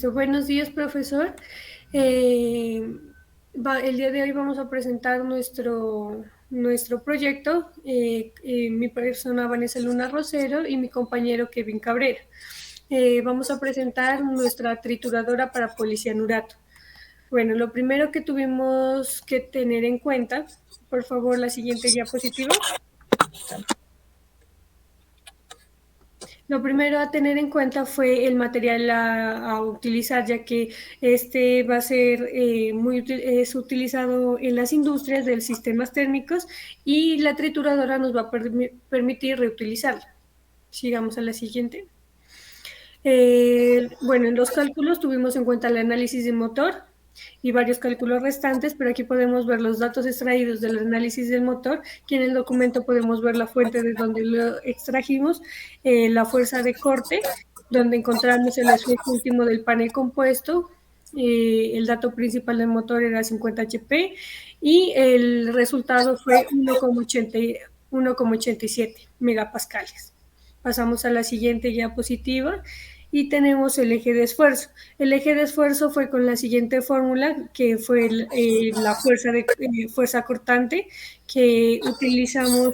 Buenos días, profesor. Eh, el día de hoy vamos a presentar nuestro proyecto. Mi persona Vanessa Luna Rosero y mi compañero Kevin Cabrera. Vamos a presentar nuestra trituradora para policianurato. Bueno, lo primero que tuvimos que tener en cuenta, por favor, la siguiente diapositiva. Lo primero a tener en cuenta fue el material a utilizar, ya que este va a ser es utilizado en las industrias de sistemas térmicos y la trituradora nos va a permitir reutilizarla. Sigamos a la siguiente. Bueno, en los cálculos tuvimos en cuenta el análisis de motor y varios cálculos restantes, pero aquí podemos ver los datos extraídos del análisis del motor, que en el documento podemos ver la fuente de donde lo extrajimos, la fuerza de corte, donde encontramos el esfuerzo último del panel compuesto, el dato principal del motor era 50 HP y el resultado fue 1,87 megapascales. Pasamos a la siguiente diapositiva y tenemos el eje de esfuerzo. El eje de esfuerzo fue con la siguiente fórmula, que fue la fuerza cortante, que utilizamos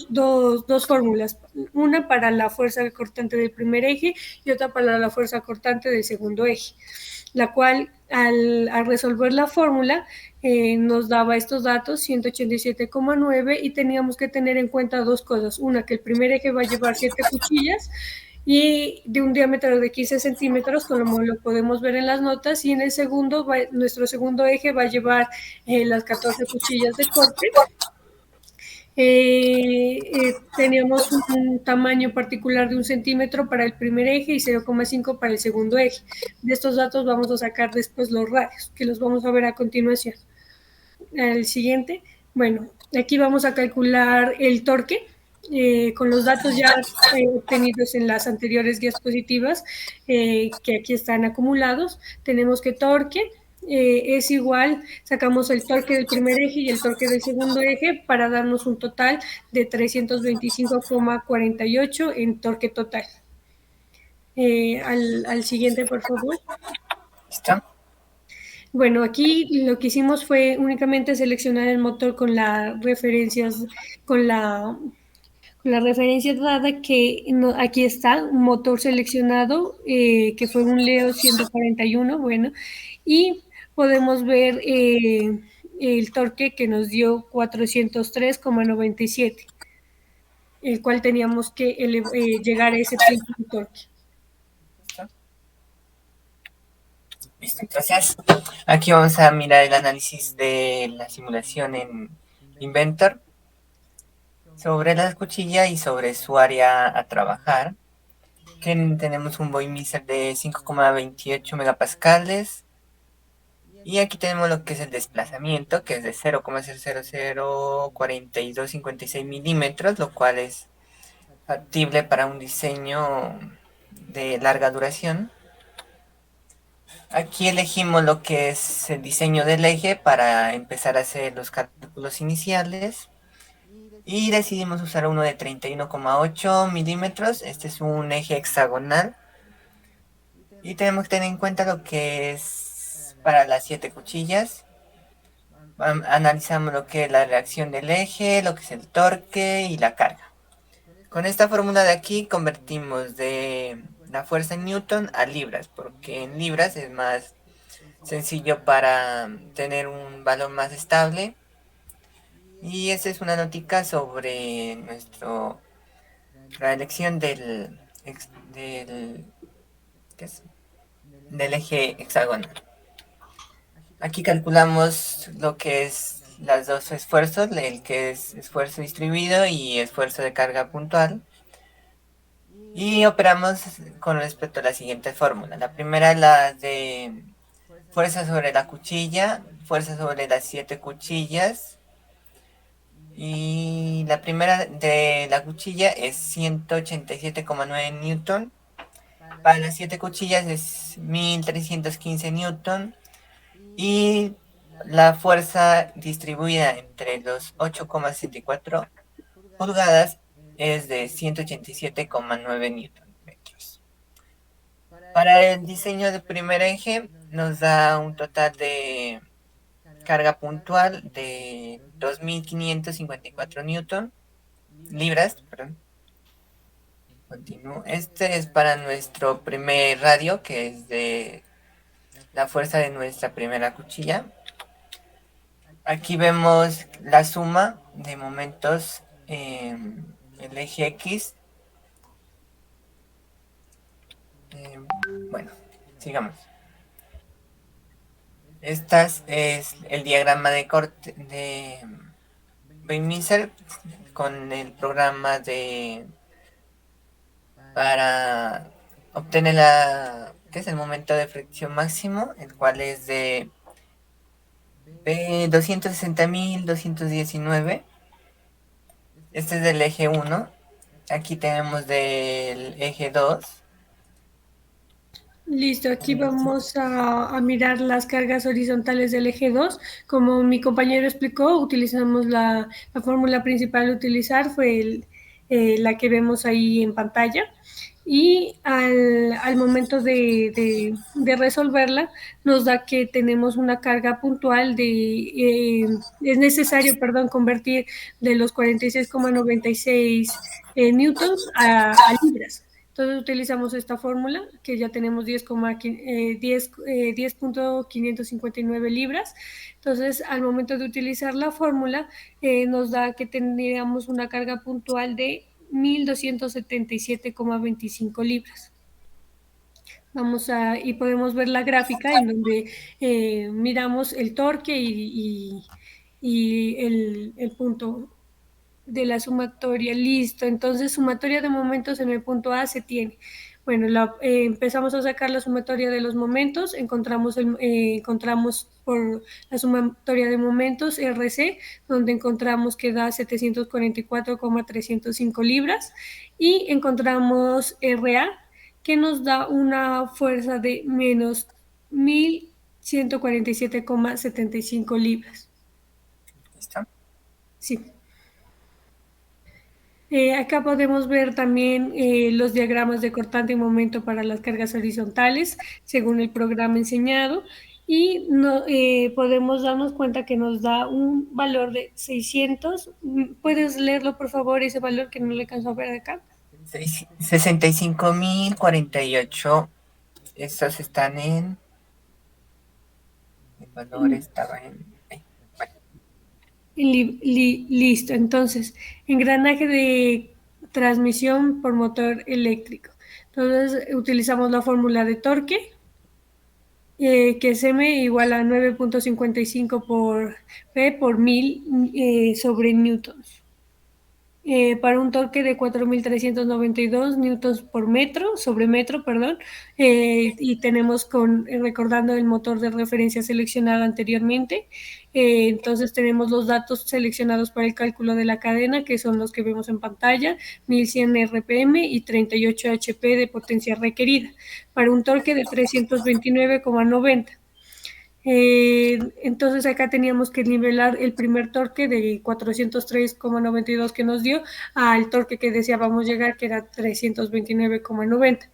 dos fórmulas, una para la fuerza cortante del primer eje y otra para la fuerza cortante del segundo eje, la cual al resolver la fórmula nos daba estos datos, 187,9, y teníamos que tener en cuenta dos cosas. Una, que el primer eje va a llevar 7 cuchillas y de un diámetro de 15 centímetros, como lo podemos ver en las notas, y en el segundo, nuestro segundo eje va a llevar las 14 cuchillas de corte. Teníamos un tamaño particular de 1 centímetro para el primer eje y 0,5 para el segundo eje. De estos datos vamos a sacar después los radios, que los vamos a ver a continuación. El siguiente, bueno, aquí vamos a calcular el torque. Con los datos ya obtenidos en las anteriores diapositivas, que aquí están acumulados, tenemos que torque es igual, sacamos el torque del primer eje y el torque del segundo eje para darnos un total de 325,48 en torque total. Al siguiente, por favor. ¿Listo? Bueno, aquí lo que hicimos fue únicamente seleccionar el motor con las referencias, con la, con la referencia dada que aquí está, un motor seleccionado, que fue un Leo 141, bueno, y podemos ver el torque que nos dio 403,97, el cual teníamos que llegar a ese punto de torque. Listo, entonces aquí vamos a mirar el análisis de la simulación en Inventor sobre la cuchilla y sobre su área a trabajar. Que tenemos un Boy-Miser de 5,28 megapascales. Y aquí tenemos lo que es el desplazamiento, que es de 0,0004256 milímetros, lo cual es factible para un diseño de larga duración. Aquí elegimos lo que es el diseño del eje para empezar a hacer los cálculos iniciales. Y decidimos usar uno de 31,8 milímetros. Este es un eje hexagonal. Y tenemos que tener en cuenta lo que es para las 7 cuchillas. Analizamos lo que es la reacción del eje, lo que es el torque y la carga. Con esta fórmula de aquí convertimos de la fuerza en Newton a libras, porque en libras es más sencillo para tener un valor más estable. Y esta es una notica sobre la elección del eje hexagonal. Aquí calculamos lo que es los dos esfuerzos, el que es esfuerzo distribuido y esfuerzo de carga puntual. Y operamos con respecto a la siguiente fórmula. La primera es la de fuerza sobre la cuchilla, fuerza sobre las 7 cuchillas. Y la primera de la cuchilla es 187,9 newton. Para las 7 cuchillas es 1315 newton. Y la fuerza distribuida entre los 8,64 pulgadas es de 187,9 newton metros. Para el diseño de primer eje nos da un total de carga puntual de 2.554 newton, libras, perdón. Continúo. Este es para nuestro primer radio, que es de la fuerza de nuestra primera cuchilla. Aquí vemos la suma de momentos en el eje X. Bueno, sigamos. Este es el diagrama de corte de Weinmeister con el programa para obtener que es el momento de fricción máximo, el cual es de 260.219. Este es del eje 1. Aquí tenemos del eje 2. Listo, aquí vamos a mirar las cargas horizontales del eje 2. Como mi compañero explicó, utilizamos la fórmula principal a utilizar fue la que vemos ahí en pantalla. Y al momento de resolverla, nos da que tenemos una carga puntual es necesario, perdón, convertir de los 46,96 newtons a libras. Entonces utilizamos esta fórmula que ya tenemos 10.559 libras. Entonces, al momento de utilizar la fórmula, nos da que tendríamos una carga puntual de 1.277,25 libras. Y podemos ver la gráfica en donde miramos el torque y el punto de la sumatoria. Listo, entonces sumatoria de momentos en el punto A se tiene. Bueno, empezamos a sacar la sumatoria de los momentos, encontramos por la sumatoria de momentos RC, donde encontramos que da 744,305 libras, y encontramos RA, que nos da una fuerza de menos 1.147,75 libras. ¿Listo? Sí. Acá podemos ver también los diagramas de cortante y momento para las cargas horizontales según el programa enseñado, y podemos darnos cuenta que nos da un valor de 600. ¿Puedes leerlo, por favor, ese valor que no le alcanzo a ver acá? 65.048. Estos están en... El valor estaba en... bueno. Listo, entonces, engranaje de transmisión por motor eléctrico. Entonces, utilizamos la fórmula de torque, que es M igual a 9.55 por P por 1000 sobre newtons. Para un torque de 4.392 newtons por metro, sobre metro, perdón, y tenemos recordando el motor de referencia seleccionado anteriormente. Entonces tenemos los datos seleccionados para el cálculo de la cadena, que son los que vemos en pantalla: 1100 RPM y 38 HP de potencia requerida, para un torque de 329,90. Entonces acá teníamos que nivelar el primer torque de 403,92 que nos dio al torque que deseábamos llegar, que era 329,90.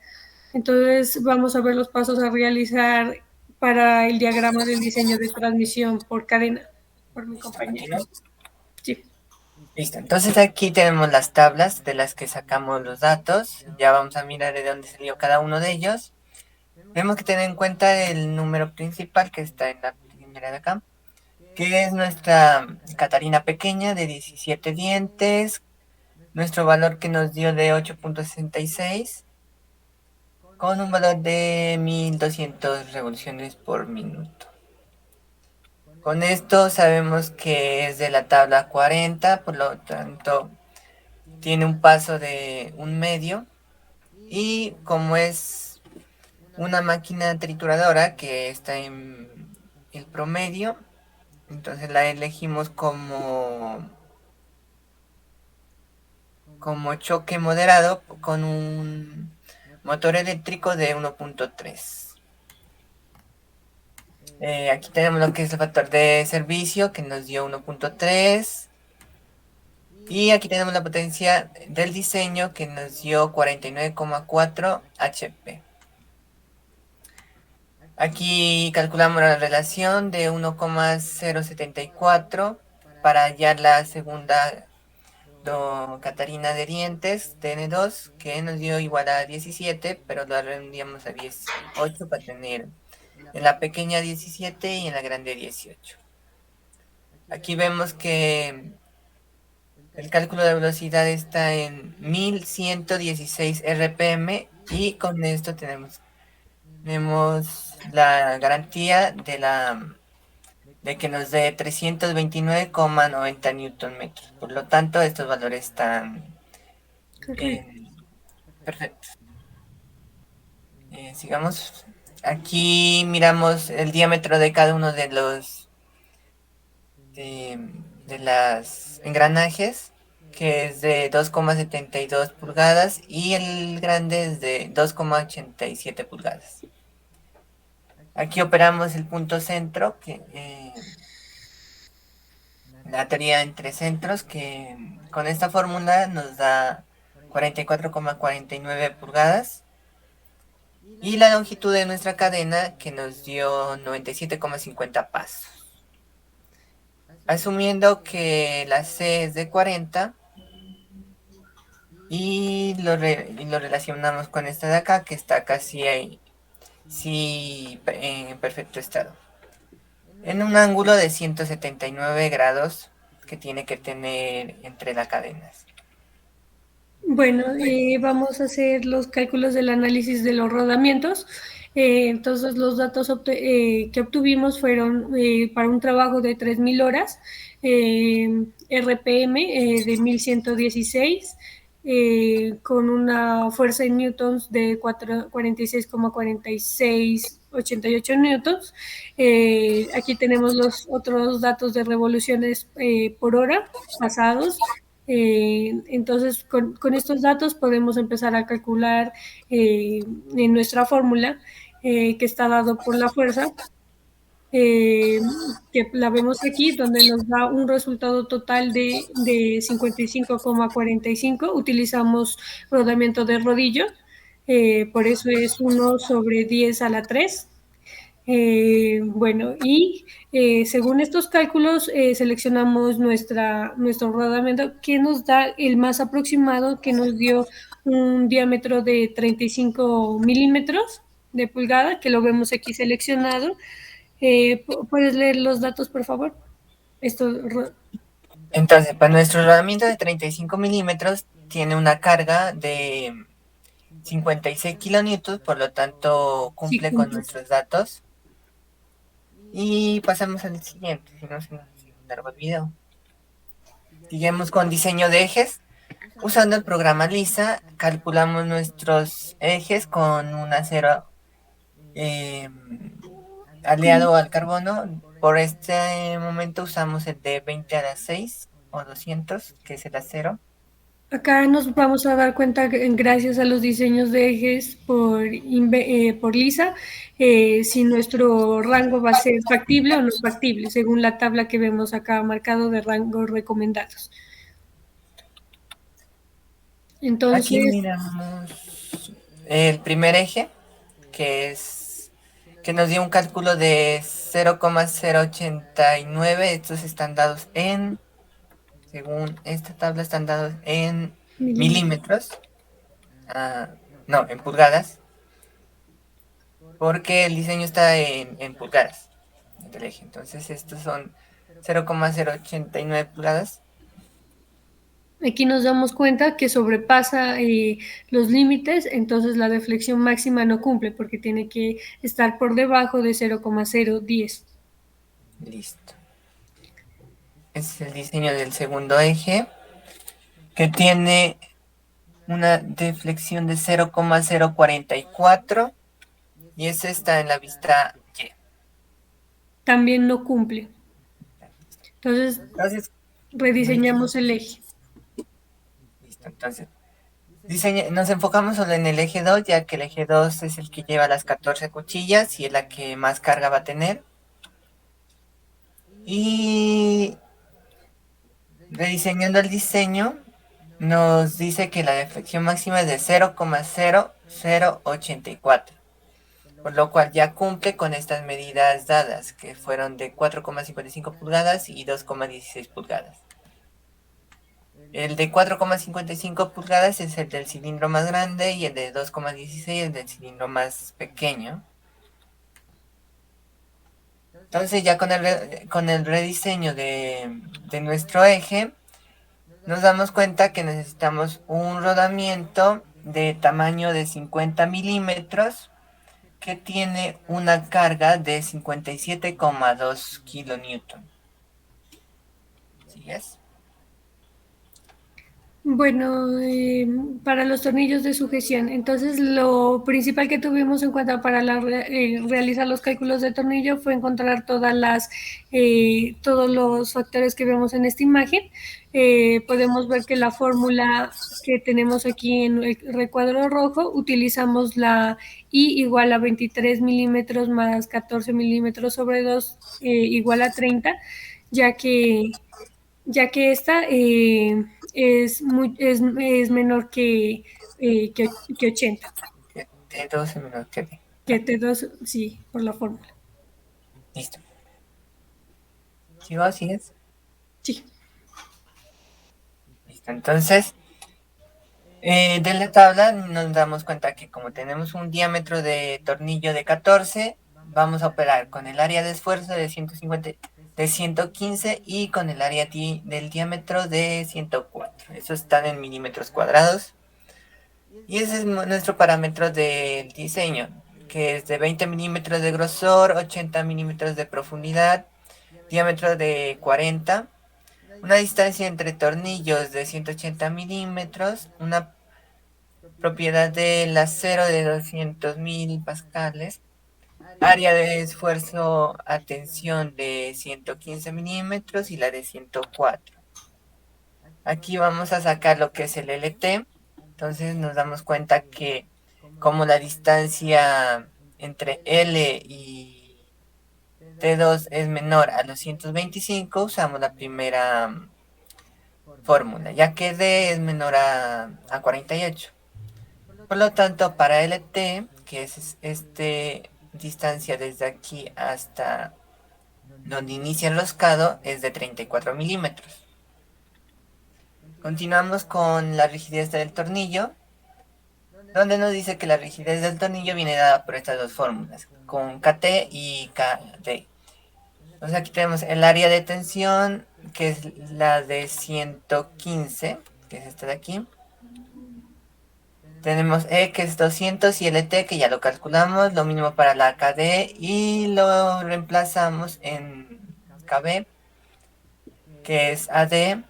Entonces vamos a ver los pasos a realizar para el diagrama del diseño de transmisión por cadena por mi ¿Listo? compañero. ¿Continúo? Sí. Listo. Entonces aquí tenemos las tablas de las que sacamos los datos. Ya vamos a mirar de dónde salió cada uno de ellos. Tenemos que tener en cuenta el número principal que está en la primera de acá, que es nuestra Catarina pequeña de 17 dientes, nuestro valor que nos dio de 8.66, con un valor de 1.200 revoluciones por minuto. Con esto sabemos que es de la tabla 40, por lo tanto tiene un paso de 1/2, y como es una máquina trituradora que está en el promedio, entonces la elegimos como choque moderado con un motor eléctrico de 1.3. Aquí tenemos lo que es el factor de servicio que nos dio 1.3. Y aquí tenemos la potencia del diseño que nos dio 49,4 HP. Aquí calculamos la relación de 1,074 para hallar la segunda Catarina de Rientes, TN2, que nos dio igual a 17, pero lo rendíamos a 18 para tener en la pequeña 17 y en la grande 18. Aquí vemos que el cálculo de velocidad está en 1116 RPM y con esto tenemos la garantía de que nos dé 329,90 Newton metros. Por lo tanto, estos valores están Correcto. perfectos. Sigamos. Aquí miramos el diámetro de cada uno de las engranajes, que es de 2,72 pulgadas y el grande es de 2,87 pulgadas. Aquí operamos el punto centro, que la teoría entre centros, que con esta fórmula nos da 44,49 pulgadas. Y la longitud de nuestra cadena, que nos dio 97,50 pasos. Asumiendo que la C es de 40 y lo relacionamos con esta de acá, que está casi ahí, sí, en perfecto estado. En un ángulo de 179 grados que tiene que tener entre las cadenas. Bueno, vamos a hacer los cálculos del análisis de los rodamientos. Entonces, los datos que obtuvimos fueron para un trabajo de 3.000 horas, RPM de 1.116, con una fuerza en newtons de 46,4688 newtons. Aquí tenemos los otros datos de revoluciones por hora pasados. Entonces, con estos datos podemos empezar a calcular en nuestra fórmula, que está dado por la fuerza, que la vemos aquí, donde nos da un resultado total de 55,45. Utilizamos rodamiento de rodillo, por eso es 1/10⁻3. Bueno, y según estos cálculos, seleccionamos nuestro rodamiento, que nos da el más aproximado, que nos dio un diámetro de 35 milímetros de pulgada, que lo vemos aquí seleccionado. ¿Puedes leer los datos, por favor? Entonces, para nuestro rodamiento de 35 milímetros, tiene una carga de 56 kilonewtons, por lo tanto Sí, cumple con nuestros datos. Y pasamos al siguiente, si no se nos hace un largo el video. Seguimos con diseño de ejes. Usando el programa Lisa, calculamos nuestros ejes con un acero aliado al carbono. Por este momento usamos el de 20⁻6 o 200, que es el acero. Acá nos vamos a dar cuenta, gracias a los diseños de ejes por Lisa, si nuestro rango va a ser factible o no factible, según la tabla que vemos acá marcado de rangos recomendados. Aquí Entonces, miramos el primer eje, que nos dio un cálculo de 0,089. Estos están dados según esta tabla, están dados en milímetros. No, en pulgadas. Porque el diseño está en pulgadas del eje. Entonces estos son 0,089 pulgadas. aquí nos damos cuenta que sobrepasa los límites, entonces la deflexión máxima no cumple porque tiene que estar por debajo de 0,010. Listo. Es el diseño del segundo eje, que tiene una deflexión de 0,044 y ese está en la vista Y. También no cumple. Entonces, Entonces, rediseñamos el eje. listo. Entonces, nos enfocamos solo en el eje 2, ya que el eje 2 es el que lleva las 14 cuchillas y es la que más carga va a tener. Y rediseñando el diseño, nos dice que la deflexión máxima es de 0,0084. por lo cual ya cumple con estas medidas dadas, que fueron de 4,55 pulgadas y 2,16 pulgadas. El de 4,55 pulgadas es el del cilindro más grande y el de 2,16 es del cilindro más pequeño. Entonces ya con el rediseño de nuestro eje, nos damos cuenta que necesitamos un rodamiento de tamaño de 50 milímetros que tiene una carga de 57,2 kilonewton. ¿Sigues? Bueno, para los tornillos de sujeción, entonces lo principal que tuvimos en cuenta para realizar los cálculos de tornillo fue encontrar todos los factores que vemos en esta imagen. Podemos ver que la fórmula que tenemos aquí en el recuadro rojo, utilizamos la I igual a 23 milímetros más 14 milímetros sobre 2 igual a 30, ya que esta es menor que 80, T2 menor que D. que T2, sí, por la fórmula. Listo. ¿Sigo? ¿Sigues? Sí. Listo. Entonces, de la tabla nos damos cuenta que como tenemos un diámetro de tornillo de 14, vamos a operar con el área de esfuerzo de 115 y con el área del diámetro de 104. Eso están en milímetros cuadrados. Y ese es nuestro parámetro del diseño, que es de 20 milímetros de grosor, 80 milímetros de profundidad, diámetro de 40, una distancia entre tornillos de 180 milímetros, una propiedad del acero de 200.000 pascales, área de esfuerzo a tensión de 115 milímetros y la de 104. Aquí vamos a sacar lo que es el LT. Entonces nos damos cuenta que como la distancia entre L y T2 es menor a los 125, usamos la primera fórmula, ya que D es menor a 48. Por lo tanto, para LT, que es distancia desde aquí hasta donde inicia el roscado, es de 34 milímetros. Continuamos con la rigidez del tornillo, donde nos dice que la rigidez del tornillo viene dada por estas dos fórmulas, con KT y KD. Entonces aquí tenemos el área de tensión, que es la de 115, que es esta de aquí. Tenemos E, que es 200, y LT, que ya lo calculamos, lo mínimo para la KD, y lo reemplazamos en KB, que es AD,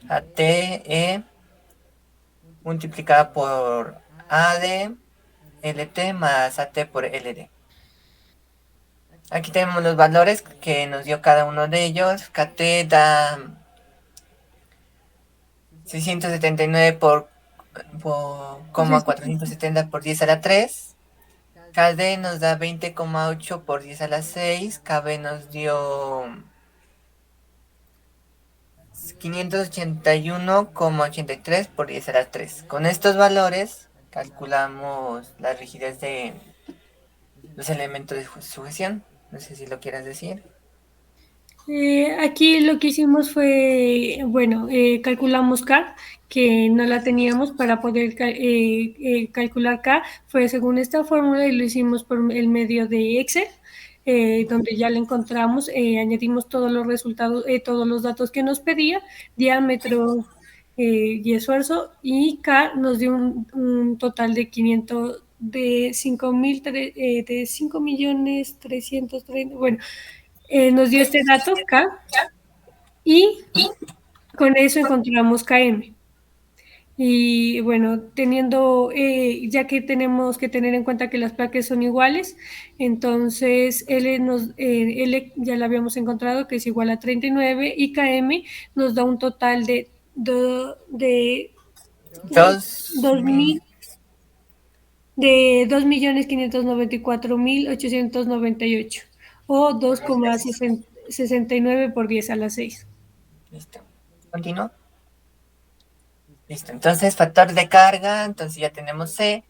ATE, multiplicada por AD, LT más AT por LD. Aquí tenemos los valores que nos dio cada uno de ellos. KT da 679 470 por 10 a la 3. KD nos da 20,8 por 10 a la 6. KB nos dio 581,83 por 10 a la 3. Con estos valores calculamos la rigidez de los elementos de sujeción. No sé si lo quieras decir. Aquí lo que hicimos fue, bueno, calculamos K, que no la teníamos para poder calcular K, fue según esta fórmula y lo hicimos por el medio de Excel, donde ya la encontramos, añadimos todos los resultados, todos los datos que nos pedía, diámetro y esfuerzo, y K nos dio un total de 500, de 5.330.000, bueno, nos dio este dato K y con eso encontramos KM. Y bueno, ya que tenemos que tener en cuenta que las placas son iguales, entonces L ya la habíamos encontrado que es igual a 39 y KM nos da un total de 2.000. de 2.594.898 o 2,69 por 10 a la 6. Listo. Continúo. Listo. Entonces, factor de carga. Entonces ya tenemos C.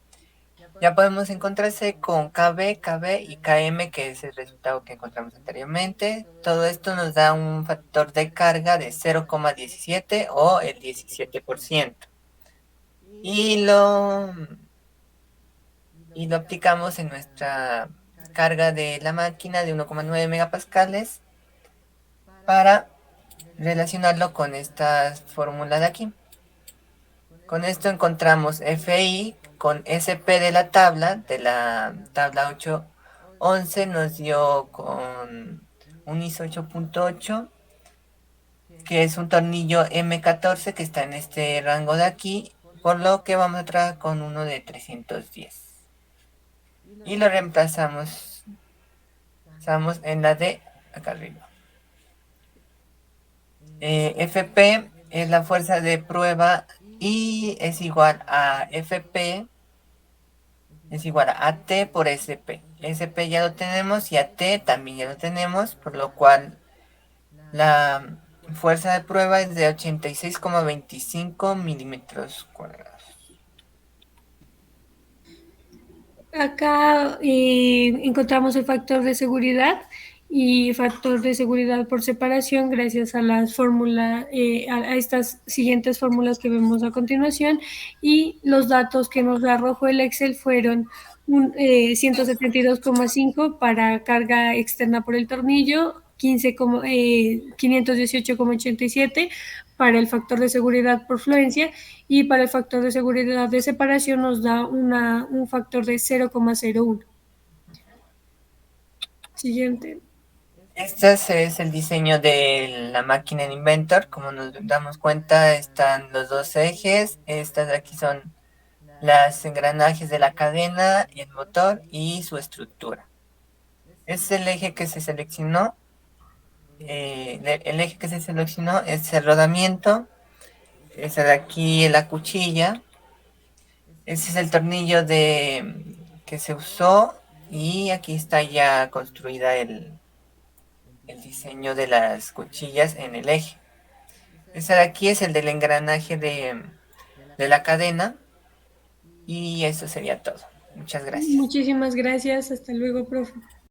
Ya podemos encontrarse con KB, KB y KM, que es el resultado que encontramos anteriormente. Todo esto nos da un factor de carga de 0,17 o el 17%. Y lo, y lo aplicamos en nuestra carga de la máquina de 1,9 megapascales para relacionarlo con esta fórmula de aquí. Con esto encontramos FI con SP de la tabla 811 nos dio con un ISO 8.8, que es un tornillo M14 que está en este rango de aquí, por lo que vamos a trabajar con uno de 310. Y lo reemplazamos en la de acá arriba. FP es la fuerza de prueba y es igual a FP es igual a AT por SP. SP ya lo tenemos y AT también ya lo tenemos, por lo cual la fuerza de prueba es de 86,25 milímetros cuadrados. Acá encontramos el factor de seguridad y factor de seguridad por separación gracias a las fórmulas, a estas siguientes fórmulas que vemos a continuación, y los datos que nos arrojó el Excel fueron 172,5 para carga externa por el tornillo, 518,87 para el factor de seguridad por fluencia, y para el factor de seguridad de separación nos da un factor de 0,01. Siguiente. Este es el diseño de la máquina en Inventor. Como nos damos cuenta, están los dos ejes. Estas de aquí son los engranajes de la cadena, el motor y su estructura. Este es el eje que se seleccionó. El eje que se seleccionó es el rodamiento. Esta de aquí es la cuchilla. Ese es el tornillo que se usó. Y aquí está ya construida el diseño de las cuchillas en el eje. Ese de aquí es el del engranaje de la cadena. Y eso sería todo. Muchas gracias. Muchísimas gracias. Hasta luego, profe.